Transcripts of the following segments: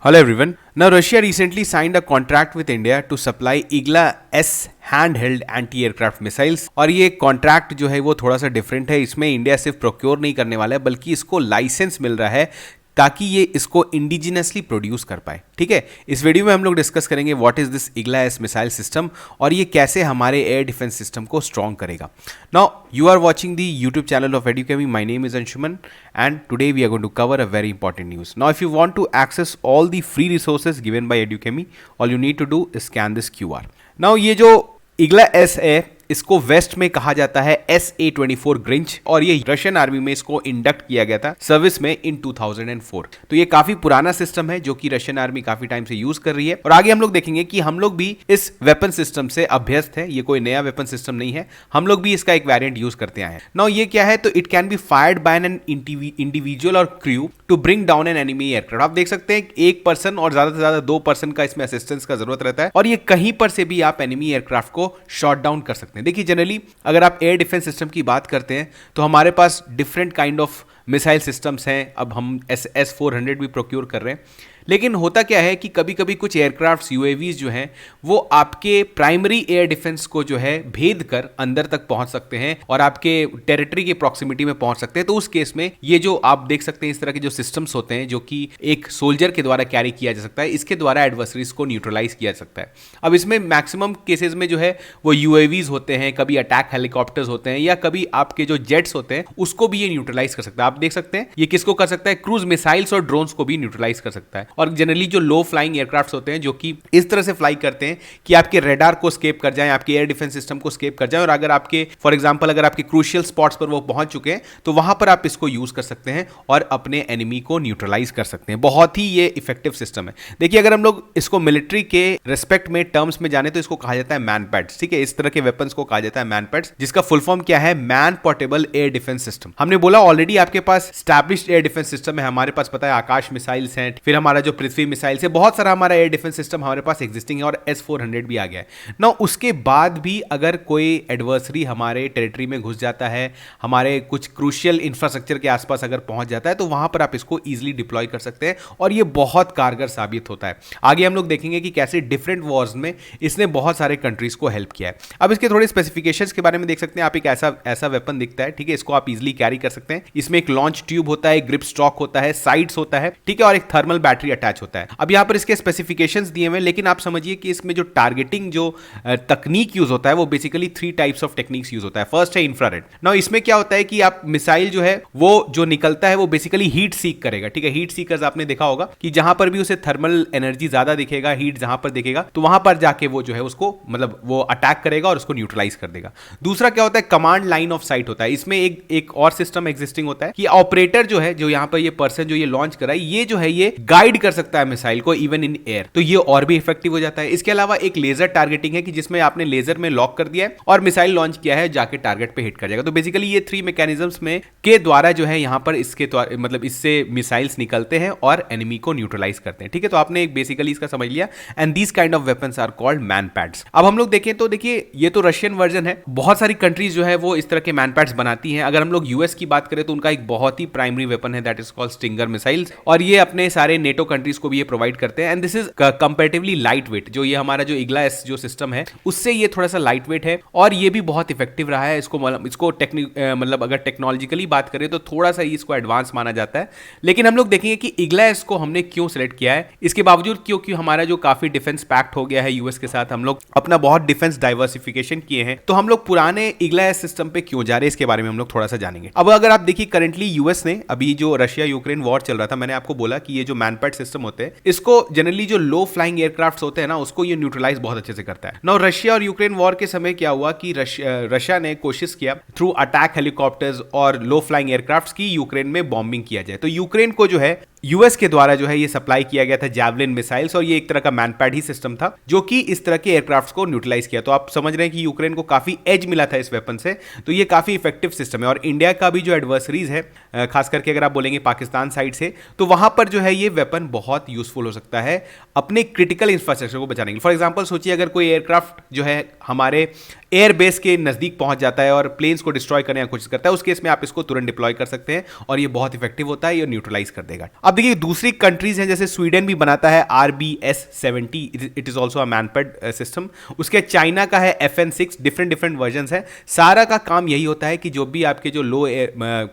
Hello everyone. Now Russia recently signed a contract with India to supply Igla S handheld anti-aircraft missiles और ये contract जो है वो थोड़ा सा डिफरेंट है। इसमें इंडिया सिर्फ प्रोक्योर नहीं करने वाला है बल्कि इसको लाइसेंस मिल रहा है ताकि ये इसको इंडिजिनसली प्रोड्यूस कर पाए। ठीक है, इस वीडियो में हम लोग डिस्कस करेंगे what is this Igla S missile system और ये कैसे हमारे एयर डिफेंस सिस्टम को स्ट्रॉन्ग करेगा। Now you are watching the YouTube channel of Edukemy. My name is Anshuman and today we are going to cover a very important news. Now if you want to access all the free resources given by Edukemi, all you need to do is scan this QR. Now ये जो Igla S है इसको waste में कहा जाता है SA-24 Grinch और ये रशियन आर्मी में इसको इंडक्ट किया गया था सर्विस में इन 2004। तो ये काफी पुराना सिस्टम है जो कि रशियन आर्मी काफी टाइम से यूज कर रही है और आगे हम लोग देखेंगे कि हम लोग भी इस वेपन सिस्टम से अभ्यस्त है। ये कोई नया वेपन सिस्टम नहीं है, हम लोग भी इसका एक वेरिएंट यूज करते आए हैं। नाउ ये क्या है, तो it can be fired by an individual और crew to bring down an enemy aircraft. आप देख सकते हैं एक पर्सन और ज्यादा से ज्यादा 2 पर्सन का इसमें असिस्टेंस का जरूरत रहता है और ये कहीं पर से भी आप एनिमी एयरक्राफ्ट को शॉट डाउन कर सकते हैं। देखिए जनरली अगर आप एयर डिफेंस सिस्टम की बात करते हैं तो हमारे पास different kind of missile systems हैं। अब हम S-400 भी प्रोक्योर कर रहे हैं, लेकिन होता क्या है कि कभी कभी कुछ एयरक्राफ्ट्स UAVs जो हैं वो आपके प्राइमरी एयर डिफेंस को जो है भेद कर अंदर तक पहुंच सकते हैं और आपके टेरिटरी के प्रॉक्सिमिटी में पहुंच सकते हैं। तो उस केस में ये जो आप देख सकते हैं इस तरह के जो सिस्टम्स होते हैं जो कि एक सोल्जर के द्वारा कैरी किया जा सकता है, इसके द्वारा एडवर्सरीज को न्यूट्रलाइज किया जा सकता है। अब इसमें मैक्सिमम केसेस में जो है वो UAVs होते हैं, कभी अटैक हेलीकॉप्टर्स होते हैं या कभी आपके जो जेट्स होते हैं उसको भी ये न्यूट्रलाइज कर सकता है। आप देख सकते हैं ये किसको कर सकता है, क्रूज मिसाइल्स और ड्रोन्स को भी न्यूट्रलाइज कर सकता है। और जनरली जो लो फ्लाइंग एयरक्राफ्ट्स होते हैं जो कि इस तरह से फ्लाई करते हैं कि आपके रेडार को स्केप कर जाएं, आपके एयर डिफेंस सिस्टम को स्केप कर जाएं और अगर आपके फॉर एग्जांपल अगर आपके क्रूशियल स्पॉट्स पर वो पहुंच चुके हैं तो वहां पर आप इसको यूज कर सकते हैं और अपने एनिमी को न्यूट्रलाइज कर सकते हैं। बहुत ही ये इफेक्टिव सिस्टम है। देखिए अगर हम लोग इसको मिलिट्री के रिस्पेक्ट में टर्म्स में जाने तो इसको कहा जाता है मैन पैड्स। ठीक है, इस तरह के वेपन्स को कहा जाता है मैन पैड्स, जिसका फुल फॉर्म क्या है, man portable air defence system. हमने बोला ऑलरेडी आपके पास स्टैब्लिश्ड एयर डिफेंस सिस्टम है, हमारे पास पता है आकाश मिसाइल्स हैं, फिर हमारा जो पृथ्वी मिसाइल्स है, बहुत सारा हमारा एयर डिफेंस सिस्टम हमारे पास एग्जिस्टिंग है और S-400 भी आ गया है ना। उसके बाद भी अगर कोई एडवर्सरी हमारे टेरिटरी में घुस जाता है, हमारे कुछ क्रूशियल इंफ्रास्ट्रक्चर के आसपास अगर पहुंच जाता है तो वहां पर आप इसको इजीली डिप्लॉय कर सकते हैं और ये बहुत कारगर साबित होता है। आगे हम लोग देखेंगे कि कैसे डिफरेंट वॉर्स में इसने बहुत सारे कंट्रीज को हेल्प किया है। अब इसके थोड़े स्पेसिफिकेशंस के बारे में देख सकते हैं आप। एक ऐसा वेपन दिखता है, ठीक है, इसको आप इजीली कैरी कर सकते हैं। इसमें एक लॉन्च ट्यूब होता है, ग्रिप स्टॉक होता है, साइड्स होता है, ठीक है, और एक थर्मल बैटरी अटैच होता है। अब यहां पर इसके स्पेसिफिकेशंस दिए हुए, लेकिन आप समझिए कि इसमें जो टारगेटिंग जो तकनीक यूज होता है वो basically 3 types of techniques use होता है। फर्स्ट है इंफ्रारेड। नाउ इसमें क्या होता है कि आप मिसाइल जो है वो जो निकलता है वो बेसिकली हीट सीक करेगा। ठीक है, हीट सीकर्स आपने देखा होगा कि जहां पर भी उसे थर्मल एनर्जी ज्यादा दिखेगा, हीट जहां पर दिखेगा तो वहां पर जाके वो जो है उसको मतलब वो अटैक करेगा और उसको न्यूट्रलाइज कर देगा। दूसरा क्या होता है, कमांड लाइन ऑफ साइट होता है। इसमें एक और सिस्टम एग्जिस्टिंग होता है कि ऑपरेटर जो है, जो यहां पर ये पर्सन जो ये लॉन्च कर रहा है, ये जो है ये गाइड कर सकता है मिसाइल को इवन इन एयर, तो ये और भी इफेक्टिव हो जाता है। इसके अलावा एक लेजर टारगेटिंग है कि जिसमें आपने लेजर में लॉक कर दिया है और मिसाइल लॉन्च किया है, जाके टारगेट पे हिट कर जाएगा। तो बेसिकली ये 3 मैकेनिज्म्स में के द्वारा जो है यहां पर इसके मतलब इससे मिसाइल्स निकलते हैं और एनिमी को न्यूट्रलाइज करते हैं। ठीक है, तो आपने एक बेसिकली इसका समझ लिया and these kind of weapons are called man pads. अब हम लोग देखें तो देखिए ये तो रशियन वर्जन है, बहुत सारी कंट्रीज जो है वो इस तरह के मैन पैड्स बनाती हैं। अगर हम लोग यूएस की बात करें तो उनका एक बहुत ही प्राइमरी वेपन है that is called stinger missiles और ये अपने सारे नेटो कंट्रीज को भी ये प्रोवाइड करते हैं and this is comparatively light weight. जो ये हमारा जो इग्ला एस जो सिस्टम है उससे ये थोड़ा सा लाइट वेट है और ये भी बहुत इफेक्टिव रहा है। इसको मतलब अगर टेक्नोलॉजिकली बात करें तो थोड़ा सा इसको एडवांस माना जाता है, लेकिन हम लोग देखेंगे कि इग्ला एस को हमने क्यों सिलेक्ट किया है। इसके बावजूद क्योंकि हमारा जो काफी डिफेंस पैक्ट हो गया है यूएस के साथ, हम लोग अपना बहुत डिफेंस डाइवर्सिफिकेशन किए हैं, तो हम लोग पुराने इग्ला एस सिस्टम पे क्यों जा रहे हैं इसके बारे में हम लोग थोड़ा सा जानेंगे। अब अगर आप देखिए करंटली यूएस ने अभी जो रशिया यूक्रेन वॉर चल रहा था, मैंने आपको बोला कि ये जो मैनपैड सिस्टम होते हैं इसको जनरली जो लो फ्लाइंग एयरक्राफ्ट होते हैं ना उसको ये न्यूट्रलाइज बहुत अच्छे से करता है। नाउ रशिया और यूक्रेन वॉर के समय क्या हुआ कि रशिया ने कोशिश किया थ्रू अटैक हेलीकॉप्टर्स और लो फ्लाइंग एयरक्राफ्ट्स की यूक्रेन में बॉम्बिंग किया जाए। तो यूक्रेन को जो है यूएस के द्वारा जो है ये सप्लाई किया गया था जैवलिन मिसाइल्स और ये एक तरह का मैनपैड ही सिस्टम था जो कि इस तरह के एयरक्राफ्ट्स को न्यूट्रलाइज किया। तो आप समझ रहे हैं कि यूक्रेन को काफी एज मिला था इस वेपन से, तो ये काफी इफेक्टिव सिस्टम है। और इंडिया का भी जो एडवर्सरीज है खास करके अगर आप बोलेंगे पाकिस्तान साइड से, तो वहां पर जो है ये वेपन बहुत यूजफुल हो सकता है अपने क्रिटिकल इंफ्रास्ट्रक्चर को बचाने के लिए। फॉर एग्जाम्पल सोचिए अगर कोई एयरक्राफ्ट जो है हमारे एयरबेस के नजदीक पहुंच जाता है और प्लेन्स को डिस्ट्रॉय करने की कोशिश करता है, उस केस में आप इसको तुरंत डिप्लॉय कर सकते हैं और ये बहुत इफेक्टिव होता है, ये न्यूट्रलाइज कर देगा। अब देखिए दूसरी कंट्रीज हैं जैसे स्वीडन भी बनाता है RBS-70, it is also a MANPAD system. उसके चाइना का है FN-6, डिफरेंट वर्जन है। सारा का काम यही होता है कि जो भी आपके जो लो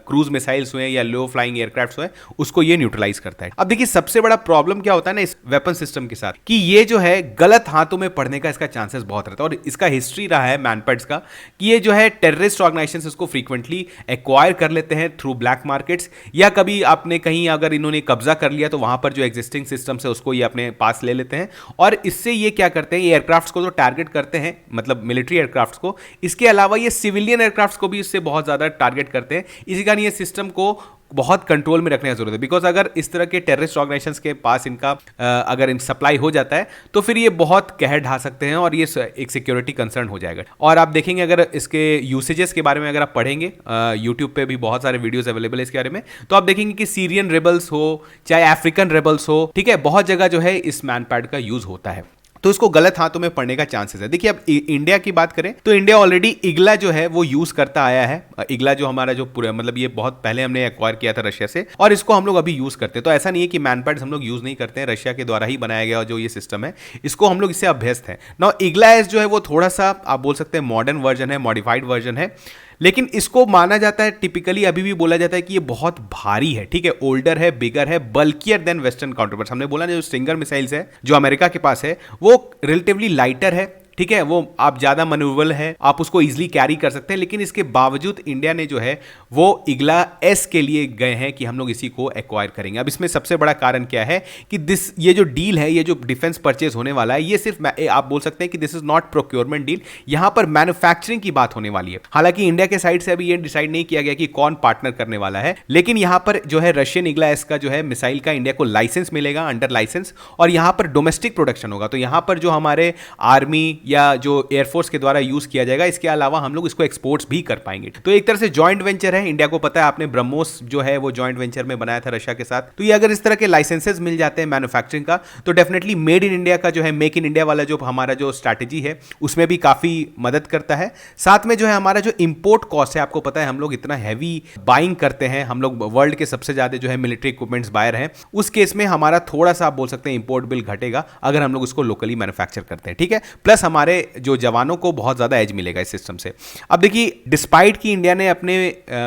क्रूज मिसाइल्स हुए या लो फ्लाइंग एयरक्राफ्ट हुए उसको ये न्यूट्रलाइज करता है। अब देखिए सबसे बड़ा प्रॉब्लम क्या होता है ना इस वेपन सिस्टम के साथ, कि ये जो है गलत हाथों में पड़ने का इसका चांसेस बहुत रहता है। और इसका हिस्ट्री रहा है मैनपेड्स का कि ये जो है टेररिस्ट ऑर्गेनाइजेशंस इसको फ्रीक्वेंटली एक्वायर कर लेते हैं थ्रू ब्लैक मार्केट्स, या कभी आपने कहीं अगर इन्होंने कब्जा कर लिया तो वहां पर जो एग्जिस्टिंग सिस्टम्स है उसको ये अपने पास ले लेते हैं। और इससे ये क्या करते हैं, ये एयरक्राफ्ट्स को तो टारगेट करते हैं, मतलब मिलिट्री एयरक्राफ्ट्स को, इसके अलावा ये सिविलियन एयरक्राफ्ट्स को भी इससे बहुत ज्यादा टारगेट करते हैं। इसी कारण ये सिस्टम को बहुत कंट्रोल में रखने की जरूरत है, बिकॉज अगर इस तरह के टेररिस्ट ऑर्गेनाइजेशंस के पास इनका अगर इन सप्लाई हो जाता है तो फिर ये बहुत कहर ढा सकते हैं और ये एक सिक्योरिटी कंसर्न हो जाएगा। और आप देखेंगे अगर इसके यूसेजेस के बारे में अगर आप पढ़ेंगे, यूट्यूब पे भी बहुत सारे वीडियोस अवेलेबल है इसके बारे में, तो आप देखेंगे कि सीरियन रेबल्स हो चाहे अफ्रीकन रेबल्स हो, ठीक है, बहुत जगह जो है इस मैनपैड का यूज होता है, तो इसको गलत हाथों में पड़ने का चांसेस है। देखिए अब इंडिया की बात करें तो इंडिया ऑलरेडी इग्ला जो है वो यूज करता आया है। इग्ला जो हमारा जो पूरा मतलब ये बहुत पहले हमने एक्वायर किया था रशिया से, और इसको हम लोग अभी यूज करते हैं। तो ऐसा नहीं है कि मैनपैड्स हम लोग यूज नहीं करते हैं, रशिया के द्वारा ही बनाया गया जो ये सिस्टम है इसको हम लोग इससे अभ्यस्त हैं। नाउ इग्ला एस जो है वो थोड़ा सा आप बोल सकते हैं मॉडर्न वर्जन है, मॉडिफाइड वर्जन है, लेकिन इसको माना जाता है टिपिकली अभी भी बोला जाता है कि ये बहुत भारी है, ठीक है, ओल्डर है, बिगर है, बल्कियर देन वेस्टर्न काउंटरपार्ट्स। हमने बोला ना जो स्टिंगर मिसाइल्स है जो अमेरिका के पास है वो रिलेटिवली लाइटर है, ठीक है, वो आप ज्यादा मनूवरेबल है, आप उसको इजीली कैरी कर सकते हैं। लेकिन इसके बावजूद इंडिया ने जो है वो इग्ला एस के लिए गए हैं कि हम लोग इसी को एक्वायर करेंगे। अब इसमें सबसे बड़ा कारण क्या है कि ये जो डील है, ये जो डिफेंस परचेज होने वाला है, ये सिर्फ आप बोल सकते हैं कि this is not procurement deal, यहां पर मैन्युफैक्चरिंग की बात होने वाली है। हालांकि इंडिया के साइड से अभी ये डिसाइड नहीं किया गया कि कौन पार्टनर करने वाला है, लेकिन यहां पर जो है रशियन इग्ला एस का जो है मिसाइल का इंडिया को लाइसेंस मिलेगा अंडर लाइसेंस, और यहां पर डोमेस्टिक प्रोडक्शन होगा। तो यहां पर जो हमारे आर्मी या जो एयरफोर्स के द्वारा यूज किया जाएगा, इसके अलावा हम लोग इसको एक्सपोर्ट्स भी कर पाएंगे। तो एक तरह से जॉइंट वेंचर है, इंडिया को पता है, आपने ब्रह्मोस जो है वो जॉइंट वेंचर में बनाया था रशिया के साथ। तो ये अगर इस तरह के लाइसेंसेस मिल जाते हैं मैन्युफैक्चरिंग का तो डेफिनेटली मेड इन इंडिया का जो है, मेक इन इंडिया वाला जो हमारा जो स्ट्रैटेजी है उसमें भी काफी मदद करता है। साथ में जो है हमारा जो इंपोर्ट कॉस्ट है, आपको पता है हम लोग इतना हैवी बाइंग करते हैं, हम लोग वर्ल्ड के सबसे ज्यादा जो है मिलिट्री इक्विपमेंट्स बायर हैं, उस केस में हमारा थोड़ा सा आप बोल सकते हैं इंपोर्ट बिल घटेगा अगर हम लोग उसको लोकली मैन्युफैक्चर करते हैं, ठीक है। प्लस हमारे जो जवानों को बहुत ज्यादा एज मिलेगा इस सिस्टम से। अब देखिए डिस्पाइट कि इंडिया ने अपने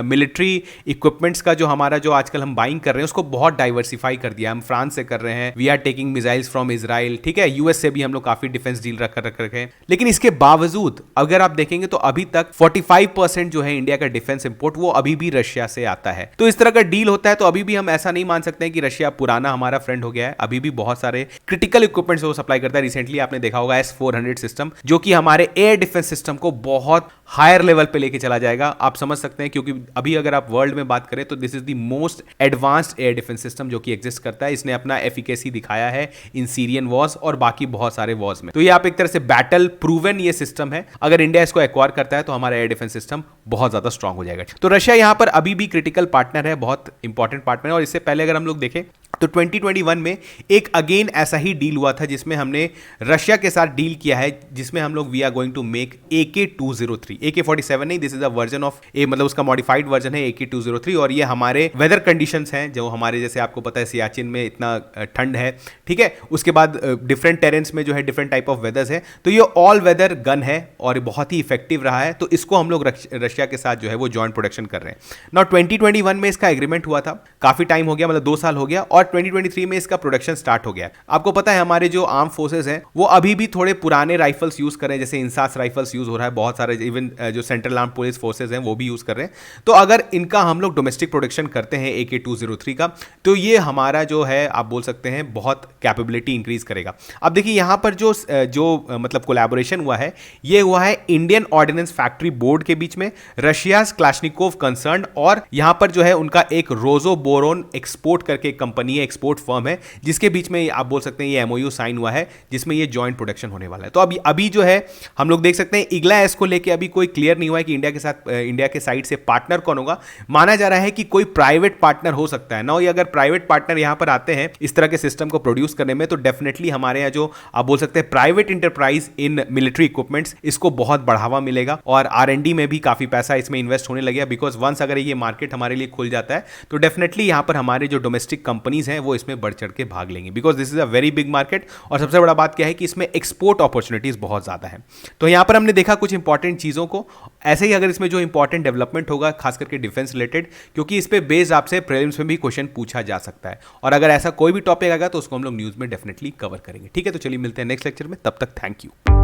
मिलिट्री इक्विपमेंट्स का जो हमारा जो आजकल हम बाइंग कर रहे हैं उसको बहुत डाइवर्सिफाई कर दिया, हम फ्रांस से कर रहे हैं, we are taking missiles from Israel, ठीक है, यूएस से भी हम लोग काफी डिफेंस डील रख रखे हैं। लेकिन इसके बावजूद अगर आप देखेंगे तो अभी तक 45% जो है इंडिया का डिफेंस इंपोर्ट वो अभी भी रशिया से आता है। तो इस तरह का डील होता है तो अभी भी हम ऐसा नहीं मान सकते हैं कि रशिया पुराना हमारा फ्रेंड हो गया है, अभी भी बहुत सारे क्रिटिकल इक्विपमेंट्स वो सप्लाई करता है। रिसेंटली आपने देखा होगा S-400 सिस्टम जो कि हमारे एयर डिफेंस सिस्टम को बहुत हायर लेवल पे लेके चला जाएगा, आप समझ सकते हैं, क्योंकि अभी अगर आप वर्ल्ड में बात करें तो this is the most advanced air defence system जो कि एग्जिस्ट करता है। इसने अपना एफिकेसी दिखाया है इन सीरियन वॉर्स और बाकी बहुत सारे वॉर्स में। तो ये आप एक तरह से बैटल प्रूवन ये सिस्टम है, अगर इंडिया इसको एक्वायर करता है तो हमारा एयर डिफेंस सिस्टम बहुत ज्यादा स्ट्रांग हो जाएगा। तो रशिया यहां पर अभी भी क्रिटिकल पार्टनर है, बहुत इंपॉर्टेंट पार्टनर है। और इससे पहले अगर हम लोग देखें तो 2021 में एक अगेन ऐसा ही डील हुआ था जिसमें हमने रशिया के साथ डील किया है, जिसमें हम लोग we are going to make AK-203, AK-47 नहीं, this is a version of मतलब उसका मॉडिफाइड वर्जन है AK-203। और ये हमारे वेदर कंडीशंस हैं जो हमारे, जैसे आपको पता है सियाचिन में इतना ठंड है, ठीक है, उसके बाद डिफरेंट टेरेंस में जो है डिफरेंट टाइप ऑफ वेदर्स है, तो ये ऑल वेदर गन है और बहुत ही इफेक्टिव रहा है। तो इसको हम लोग रशिया के साथ जो है वो जॉइंट प्रोडक्शन कर रहे हैं। नाउ 2021 में इसका एग्रीमेंट हुआ था, काफी टाइम हो गया, मतलब 2 साल हो गया, और 2023 में इसका प्रोडक्शन स्टार्ट हो गया। आपको पता है हमारे जो आर्म फोर्सेस हैं वो अभी भी थोड़े पुराने राइफल्स यूज कर रहे हैं, जैसे इंसास राइफल्स यूज हो रहा है, बहुत सारे इवन जो सेंट्रल आर्म पुलिस फोर्सेस हैं वो भी यूज कर रहे हैं। तो अगर इनका हम लोग डोमेस्टिक प्रोडक्शन करते हैं AK-203 का, तो ये हमारा जो है आप बोल सकते हैं बहुत कैपेबिलिटी इंक्रीज करेगा। अब देखिए यहां पर जो मतलब कोलैबोरेशन हुआ है, ये हुआ है इंडियन ऑर्डिनेंस फैक्ट्री बोर्ड के बीच में, रशियाज क्लाशनिकोव कंसर्न, और यहां पर जो है उनका एक रोजोबोरोन एक्सपोर्ट करके कंपनी है, एक्सपोर्ट फर्म है, जिसके बीच में आप बोल सकते हैं ये MOU साइन हुआ है जिसमें ये जॉइंट प्रोडक्शन होने वाला है। तो अभी जो है हम लोग देख सकते हैं इग्ला एस को लेके अभी कोई क्लियर नहीं हुआ है कि इंडिया के साइड से पार्टनर कौन होगा। माना जा रहा है कि कोई प्राइवेट पार्टनर हो सकता है ना, ये अगर प्राइवेट पार्टनर यहां पर आते हैं इस तरह के सिस्टम को प्रोड्यूस करने में, तो डेफिनेटली हमारे यहाँ जो आप बोल सकते हैं private enterprise in military equipments, इसको बहुत बढ़ावा मिलेगा और R&D में भी काफी पैसा इसमें इन्वेस्ट होने लगेगा, बिकॉज वंस अगर ये मार्केट हमारे लिए खुल जाता है तो डेफिनेटली यहाँ पर हमारे जो डोमेस्टिक कंपनीज हैं वो इसमें बढ़ चढ़ के भाग लेंगी, because this is a very big market. और सबसे बड़ा बात क्या है कि इसमें एक्सपोर्ट अपॉर्चुनिटीज बहुत ज़्यादा है। तो यहाँ पर हमने देखा कुछ इंपॉर्टेंट चीज़ों को। ऐसे ही अगर इसमें जो इंपॉर्टेंट डेवलपमेंट होगा खास करके डिफेंस रिलेटेड, क्योंकि इस पर बेस्ड आपसे प्रीलिम्स में भी क्वेश्चन पूछा जा सकता है, और अगर ऐसा कोई भी टॉपिक आएगा तो उसको हम लोग न्यूज़ में डेफिनेटली कवर करेंगे। ठीक है, तो चलिए मिलते हैं नेक्स्ट लेक्चर में, तब तक थैंक यू।